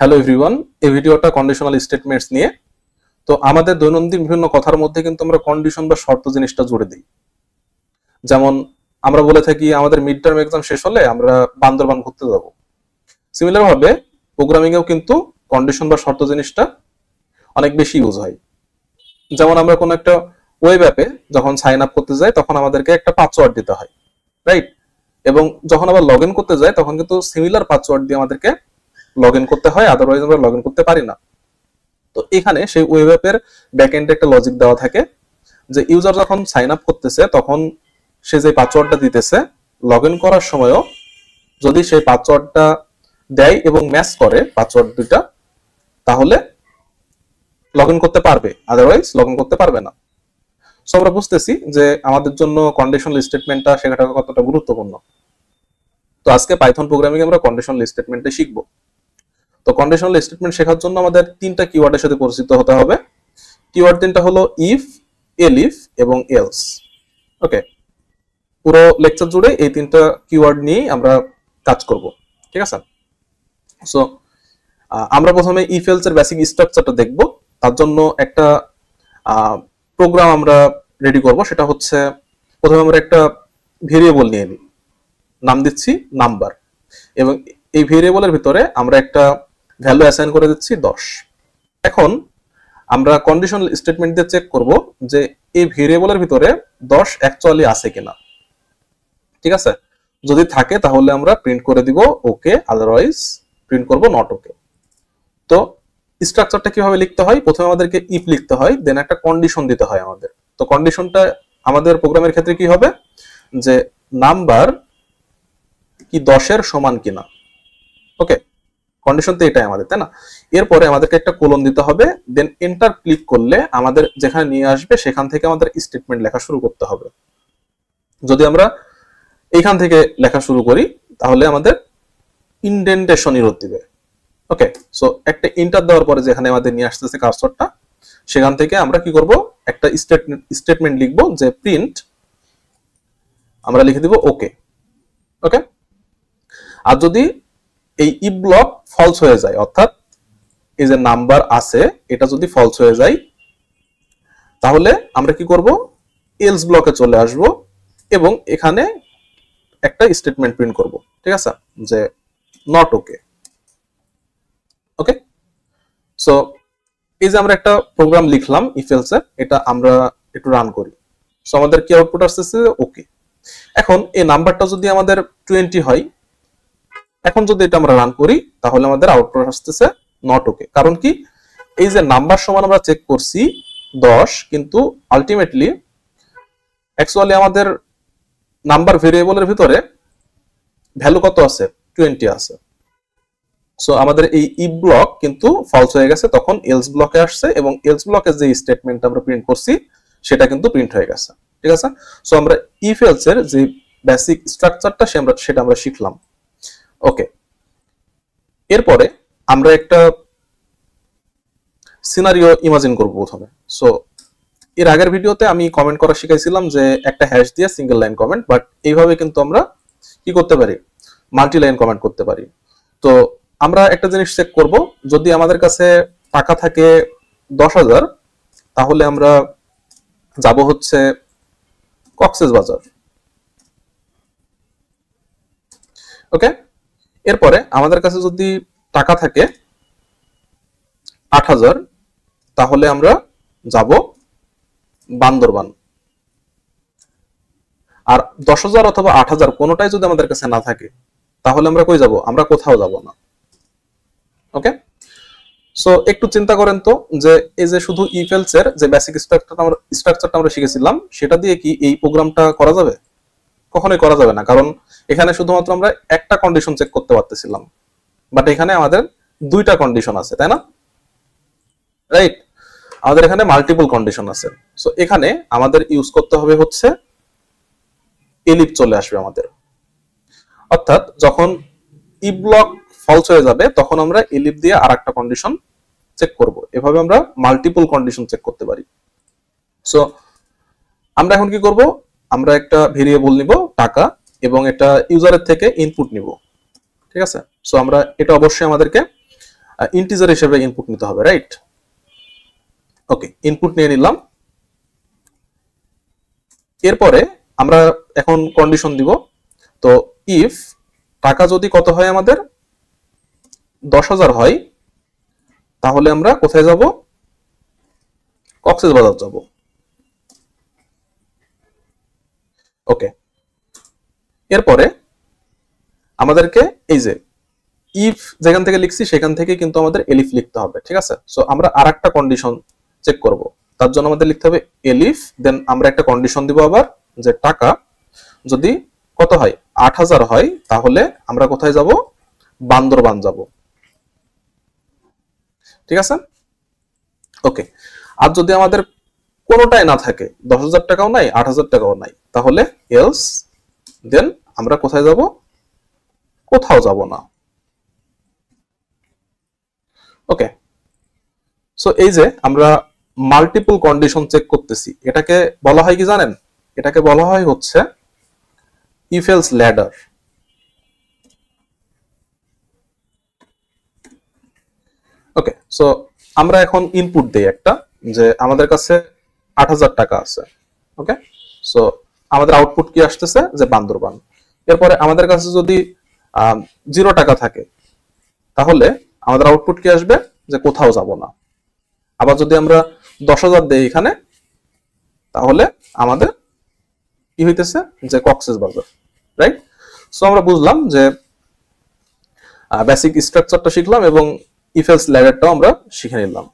Hello everyone, এই ভিডিওটা conditional statements নিয়ে। তো আমাদের দৈনন্দিন বিভিন্ন কথার মধ্যে কিন্তু আমরা কন্ডিশন বা শর্ত জিনিসটা জুড়ে দিই। যেমন আমরা বলে থাকি আমাদের মিড টার্ম এক্সাম শেষ হলে আমরা বান্দরবান ঘুরতে যাব। সিমিলার ভাবে প্রোগ্রামিং এও কিন্তু কন্ডিশন বা শর্ত জিনিসটা অনেক বেশি ইউজ হয়। যেমন আমরা কোনো একটা ওয়েব অ্যাপে যখন সাইন আপ করতে যাই তখন আমাদেরকে একটা পাসওয়ার্ড দিতে হয়, রাইট? এবং যখন আবার লগ ইন করতে যাই তখন কিন্তু সিমিলার পাসওয়ার্ড দিয়ে আমাদেরকে লগ ইন করতে হয়, আদারওয়াইজ আমরা লগ ইন করতে পারি না। তো এখানে সেই ওয়েব অ্যাপের ব্যাকএন্ডে একটা লজিক দেওয়া থাকে যে ইউজার যখন সাইন আপ করতেছে তখন সে যে পাসওয়ার্ডটা দিতেছে লগ ইন করার সময়ও যদি সেই পাসওয়ার্ডটা দেয় এবং ম্যাচ করে পাসওয়ার্ড দুইটা, তাহলে লগ ইন করতে পারবে, আদারওয়াইজ লগ ইন করতে পারবে না। সো আমরা বুঝতেছি যে আমাদের জন্য কন্ডিশনাল স্টেটমেন্টটা শেখাটা কতটা গুরুত্বপূর্ণ। তো আজকে পাইথন প্রোগ্রামিং আমরা কন্ডিশনাল স্টেটমেন্টে শিখবো। তো কন্ডিশনাল স্টেটমেন্ট শেখার জন্য আমাদের তিনটা কিওয়ার্ডের সাথে পরিচিত হতে হবে। কিওয়ার্ড তিনটা হলো ইফ, এলিফ এবং এলস। ওকে, পুরো লেকচার জুড়ে এই তিনটা কিওয়ার্ড নিয়ে আমরা কাজ করব, ঠিক আছে? সো আমরা প্রথমে ইফ এলস এর বেসিক স্ট্রাকচারটা দেখব। তার জন্য একটা প্রোগ্রাম আমরা রেডি করব। সেটা হচ্ছে প্রথমে আমরা একটা ভেরিয়েবল নিয়ে নিই, নাম দিচ্ছি নাম্বার, এবং এই ভেরিয়েবলের ভিতরে আমরা একটা ভ্যালু অ্যাসাইন করে দিচ্ছি 10। এখন আমরা কন্ডিশনাল স্টেটমেন্ট দিয়ে চেক করব যে এই ভেরিয়েবলের ভিতরে 10 অ্যাকচুয়ালি আছে কিনা, ঠিক আছে? যদি থাকে তাহলে আমরা প্রিন্ট করে দিব ওকে, আদারওয়াইজ প্রিন্ট করব নট ওকে। তো স্ট্রাকচারটা কিভাবে লিখতে হয়? প্রথমে আমাদেরকে ইফ লিখতে হয়, দেন একটা কন্ডিশন দিতে হয় আমাদের। তো কন্ডিশনটা আমাদের প্রোগ্রামের ক্ষেত্রে কি হবে যে নাম্বার কি 10 এর সমান কিনা। ওকে, কন্ডিশন তো এটাই আমাদের, তাই না? এরপরে আমাদেরকে একটা কোলন দিতে হবে, দেন এন্টার ক্লিক করলে আমাদের যেখানে নিয়ে আসবে সেখান থেকে আমাদের স্টেটমেন্ট লেখা শুরু করতে হবে। যদি আমরা এইখান থেকে লেখা শুরু করি তাহলে আমাদের ইনডেন্টেশন এরর দিবে। ওকে, সো একটা এন্টার দেওয়ার পরে যেখানে আমাদের নিয়ে আসতেছে কার্সরটা, সেখান থেকে আমরা কি করব, একটা স্টেটমেন্ট লিখব যে প্রিন্ট, আমরা লিখে দিব ওকে। ওকে, আর যদি এই ইফ ব্লক ফলস হয়ে যায়, অর্থাৎ এই যে নাম্বার আছে এটা যদি ফলস হয়ে যায়, তাহলে আমরা কি করব, এলস ব্লকে চলে আসব এবং এখানে একটা স্টেটমেন্ট প্রিন্ট করব, ঠিক আছে, যে নট ওকে। ওকে, সো এই যে আমরা একটা প্রোগ্রাম লিখলাম ইফ এলস এর, এটা আমরা একটু রান করি। সো আমাদের কি আউটপুট আসছে ওকে। এখন এই নাম্বারটা যদি আমাদের 20 হয়, এখন যদি এটা আমরা রান করি তাহলে আমাদের আউটপুট আসতেছে নট ওকে। কারণ কি, এই যে নাম্বার সমান আমরা চেক করছি 10, কিন্তু আলটিমেটলি অ্যাকচুয়ালি আমাদের নাম্বার ভেরিয়েবলের ভিতরে ভ্যালু কত আছে, 20 আছে। সো আমাদের এই ইফ ব্লক কিন্তু ফলস হয়ে গেছে, তখন এলস ব্লকে আসছে এবং এলস ব্লকে যে স্টেটমেন্ট আমরা প্রিন্ট করছি সেটা কিন্তু প্রিন্ট হয়ে গেছে, ঠিক আছে? সো আমরা ইফ এলস এর যে বেসিক স্ট্রাকচারটা সেটা আমরা শিখলাম। ওকে, এরপরে আমরা একটা সিনারিও ইমাজিন করব প্রথমে। সো এর আগের ভিডিওতে আমি কমেন্ট করা শিখাইছিলাম যে একটা হ্যাশ দিয়ে সিঙ্গেল লাইন কমেন্ট, বাট এইভাবে কিন্তু আমরা কি করতে পারি, মাল্টি লাইন কমেন্ট করতে পারি। তো আমরা একটা জিনিস চেক করব, যদি আমাদের কাছে টাকা থাকে 10,000, তাহলে আমরা যাব হচ্ছে কক্সবাজার। ওকে, এরপরে আমাদের কাছে যদি টাকা থাকে 8,000, তাহলে আমরা যাব বান্দরবান। আর 10,000 অথবা 8,000 কোনোটাই যদি আমাদের কাছে না থাকে তাহলে আমরা কই যাব, আমরা কোথাও যাব না। ওকে, সো একটু চিন্তা করেন তো যে এই যে শুধু ইফ এলস এর যে বেসিক স্ট্রাকচারটা আমরা শিখেছিলাম সেটা দিয়ে কি এই প্রোগ্রামটা করা যাবে? কখনোই করা যাবে না, কারণ এখানে শুধুমাত্র আমরা একটা কন্ডিশন চেক করতে পারতেছিলাম, বাট এখানে আমাদের দুইটা কন্ডিশন আছে, তাই না? রাইট, আমাদের এখানে মাল্টিপল কন্ডিশন আছে। সো এখানে আমাদের ইউজ করতে হবে হচ্ছে এলিফ চলে আসবে আমাদের, অর্থাৎ যখন ইফ ব্লক ফলস হয়ে যাবে তখন আমরা এলিফ দিয়ে আরেকটা কন্ডিশন চেক করব। এভাবে আমরা মাল্টিপল কন্ডিশন চেক করতে পারি। সো আমরা এখন কি করব, আমরা একটা ভেরিয়েবল নিব টাকা এবং এটা ইউজারের থেকে ইনপুট নিব, ঠিক আছে? সো আমরা এটা অবশ্যই আমাদেরকে ইন্টিজার হিসেবে ইনপুট নিতে হবে, রাইট? ওকে, ইনপুট নিয়ে নিলাম। এরপরে আমরা এখন কন্ডিশন দিব। তো ইফ টাকা যদি কত হয়, আমাদের 10,000 হয়, তাহলে আমরা কোথায় যাব? কক্সবাজার যাব। ওকে, এরপরে আমাদেরকে এই যে ইফ যেখান থেকে লিখছি সেখান থেকে কিন্তু আমাদের এলিফ লিখতে হবে, ঠিক আছে? সো আমরা আরেকটা কন্ডিশন চেক করব। তার জন্য আমাদের লিখতে হবে এলিফ, দেন আমরা একটা কন্ডিশন দিব আবার, যে টাকা যদি কত হয়, 8,000 হয়, তাহলে আমরা কোথায় যাব? বান্দরবান যাব, ঠিক আছে? ওকে, আর যদি আমাদের কোনোটাই না থাকে, 10,000 টাকাও নাই, 8,000 টাকাও নাই, তাহলে এলস, দেন আমরা কোথায় যাব? কোথাও যাব না। ওকে, সো এই যে আমরা মাল্টিপল কন্ডিশন চেক করতেছি, এটাকে বলা হয় কি জানেন? এটাকে বলা হয় হচ্ছে if else ladder. Okay, so আমরা এখন ইনপুট দেই একটা, যে আমাদের কাছে 8,000 টাকা আছে। ওকে, সো আমাদের আউটপুট কি আসতেছে? যে বান্দরবান। এরপরে আমাদের কাছে যদি 0 টাকা থাকে, তাহলে আমাদের আউটপুট কি আসবে? যে কোথাও যাব না। আবার যদি আমরা 10,000 দেই এখানে, তাহলে আমাদের কি হইতেছে? যে কক্সবাজার, রাইট? সো আমরা বুঝলাম যে বেসিক স্ট্রাকচারটা শিখলাম এবং ইফ এলস ল্যাডারটাও আমরা শিখে নিলাম।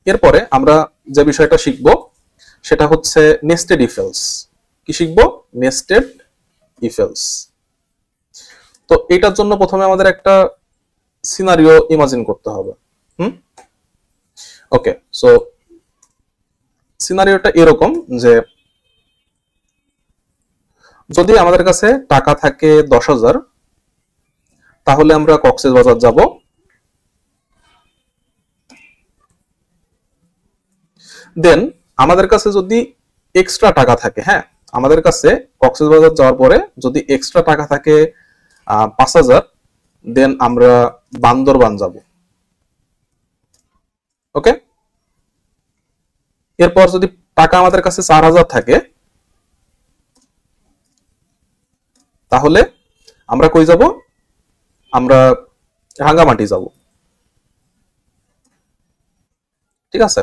এরপরে আমরা যে বিষয়টা শিখব সেটা হচ্ছে নেস্টেড ইফ এলস। কি শিখব? Nested if else. তো এটার জন্য প্রথমে আমাদের একটা সিনারিও ইমাজিন করতে হবে। ওকে, সো সিনারিওটা এরকম যে যদি আমাদের কাছে টাকা থাকে 10,000, তাহলে আমরা কক্সবাজার যাব। দেন আমাদের কাছে যদি এক্সট্রা টাকা থাকে, হ্যাঁ, আমাদের কাছে কক্সবাজার যাওয়ার পরে যদি এক্সট্রা টাকা থাকে 5,000, দেন আমরা বান্দরবান যাব। ওকে, এরপর যদি টাকা আমাদের কাছে 4,000 থাকে, তাহলে আমরা কই যাব? আমরা রাঙ্গামাটি যাব, ঠিক আছে?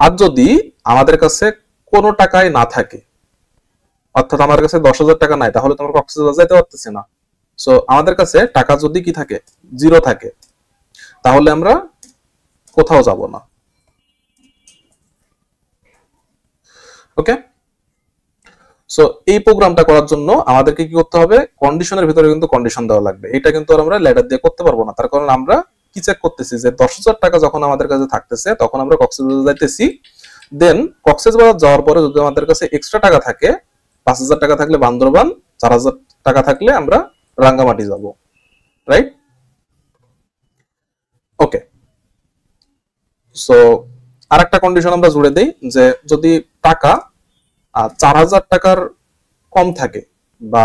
আর যদি আমাদের কাছে কোনো টাকাই না থাকে, অর্থাৎ আমার কাছে 10,000 টাকা নাই, তাহলে তো আমরা কক্সবাজার যাইতে পারতেছি না। সো আমাদের কাছে টাকা যদি কি থাকে? 0 থাকে, তাহলে আমরা কোথাও যাব না। ওকে, সো এই প্রোগ্রামটা করার জন্য আমাদেরকে কি করতে হবে? কন্ডিশনের ভিতরে কিন্তু কন্ডিশন দেওয়া লাগবে। এটা কিন্তু আমরা ল্যাডার দিয়ে করতে পারবো না, তার কারণ আমরা কি চেক করতেছি? যে 10,000 টাকা যখন আমাদের কাছে থাকতেছে, তখন আমরা কক্সবাজার যাইতেছি। দেন কক্সবাজার যাওয়ার পরে যদি আমাদের কাছে এক্সট্রা টাকা থাকে, 5,000 টাকা থাকলে বান্দরবান, 4,000 টাকা থাকলে আমরা রাঙ্গামাটি যাব, রাইট? ওকে, সো আরেকটা কন্ডিশন আমরা জুড়ে দেই, যে যদি টাকা 4,000 টাকার কম থাকে বা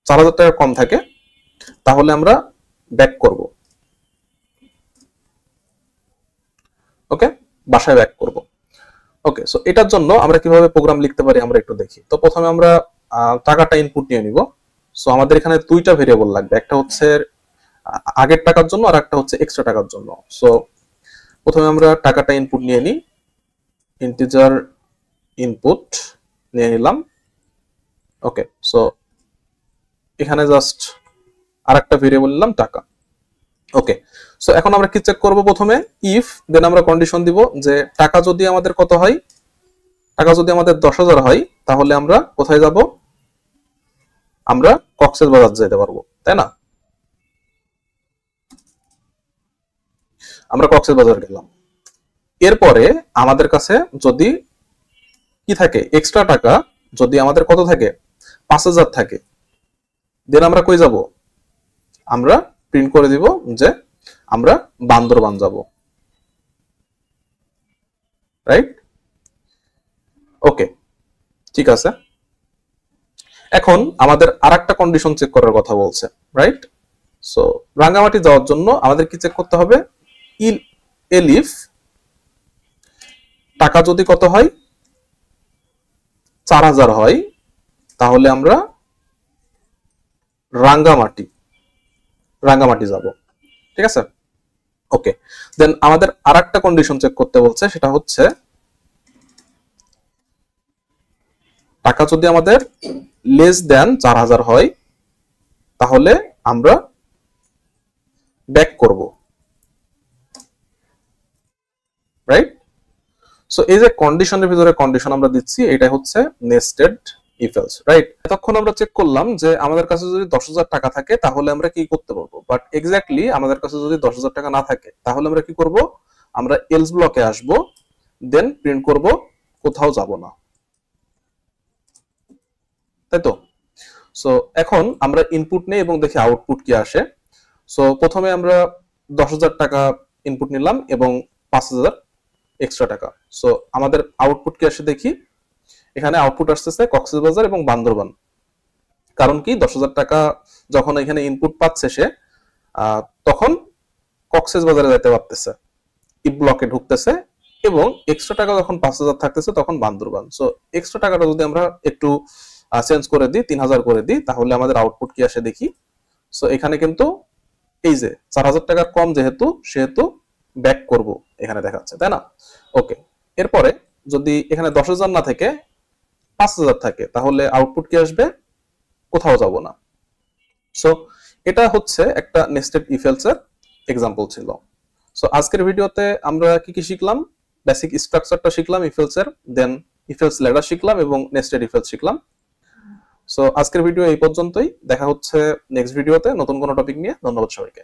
4,000 টাকা কম থাকে, তাহলে আমরা ব্যাক করব। ওকে, বাসায় ব্যাক করব। ওকে, সো এটার জন্য আমরা কিভাবে প্রোগ্রাম লিখতে পারি আমরা একটু দেখি। তো প্রথমে আমরা টাকাটা ইনপুট নিয়ে নিব। সো আমাদের এখানে দুইটা ভেরিয়েবল লাগবে, একটা হচ্ছে আগের টাকার জন্য আর একটা হচ্ছে এক্সট্রা টাকার জন্য। সো প্রথমে আমরা টাকাটা ইনপুট নিয়ে নিই, ইন্টিজার ইনপুট নিয়ে নিলাম। ওকে, সো এখানে জাস্ট আরেকটা ভেরিয়েবল নিলাম টাকা। ওকে, সো এখন আমরা কি চেক করব? প্রথমে ইফ, দেন আমরা কন্ডিশন দিব যে টাকা যদি আমাদের কত হয়? টাকা যদি আমাদের 10,000 হয়, তাহলে আমরা কোথায় যাব? আমরা কক্সবাজার যেতে পারবো, তাই না? আমরা কক্সবাজার গেলাম। এরপরে আমাদের কাছে যদি কি থাকে? এক্সট্রা টাকা যদি আমাদের কত থাকে? 5,000 থাকে, দেন আমরা কই যাব? আমরা প্রিন্ট করে দিব যে আমরা বান্দরবান যাব, রাইট? ওকে, ঠিক আছে। এখন আমাদের আরেকটা কন্ডিশন চেক করার কথা বলছে, রাইট? সো রাঙ্গামাটি যাওয়ার জন্য আমাদের কি চেক করতে হবে, এলিফ টাকা যদি কত হয় 4000 হয়, তাহলে আমরা রাঙ্গামাটি যাব। ঠিক আছে, ওকে। দেন আমাদের আরেকটা কন্ডিশন চেক করতে বলছে, সেটা হচ্ছে টাকা যদি আমাদের লেস দেন 4000 হয়, তাহলে আমরা ব্যাক করব, রাইট? সো এই যে কন্ডিশনের ভিতরে কন্ডিশন আমরা দিচ্ছি, এটা হচ্ছে নেস্টেড ইফ এলস, রাইট? এতক্ষণ আমরা চেক করলাম যে আমাদের কাছে যদি 10,000 টাকা থাকে তাহলে আমরা কি করতে পারবো, বাট এক্স্যাক্টলি আমাদের কাছে যদি 10,000 টাকা না থাকে তাহলে আমরা কি করব, আমরা এলস ব্লকে আসব, দেন প্রিন্ট করব কোথাও যাব না, তাই তো? সো এখন আমরা ইনপুট নেই এবং দেখি আউটপুট কি আসে। সো প্রথমে আমরা 10,000 টাকা ইনপুট নিলাম এবং 5,000 এক্সট্রা টাকা। সো আমাদের আউটপুট কি আসে দেখি। এখানে আউটপুট আসতেছে কক্সবাজার এবং বান্দরবান। কারণ কি 10,000 টাকা যখন এখানে ইনপুট পাচ্ছে সে, তখন কক্সবাজারে যেতে পারতেছে, ই ব্লকে ঢুকতেছে, এবং এক্সট্রা টাকা যখন 5,000 থাকতেছে তখন বান্দরবান। সো এক্সট্রা টাকাটা যদি আমরা একটু চেঞ্জ করে দিই, 3,000 করে দিই, তাহলে আমাদের আউটপুট কি আসে দেখি। সো এখানে কিন্তু এই যে 4,000 টাকার কম সেহেতু ব্যাক করব এখানে দেখাচ্ছে, তাই না? ওকে, এরপরে যদি এখানে 10,000 না থেকে 5,000 থাকে তাহলে আউটপুট কি আসবে, কোথাও যাব না। সো এটা হচ্ছে একটা নেস্টেড ইফ এলস এর এক্সাম্পল ছিল। সো আজকের ভিডিওতে আমরা কি কি শিখলাম, বেসিক স্ট্রাকচারটা শিখলাম ইফ এলস এর, দেন ইফ এলস ল্যাডার শিখলাম এবং নেস্টেড ইফ এলস শিখলাম। সো আজকের ভিডিও এই পর্যন্তই, দেখা হচ্ছে নেক্সট ভিডিওতে নতুন কোনো টপিক নিয়ে। ধন্যবাদ সবাইকে।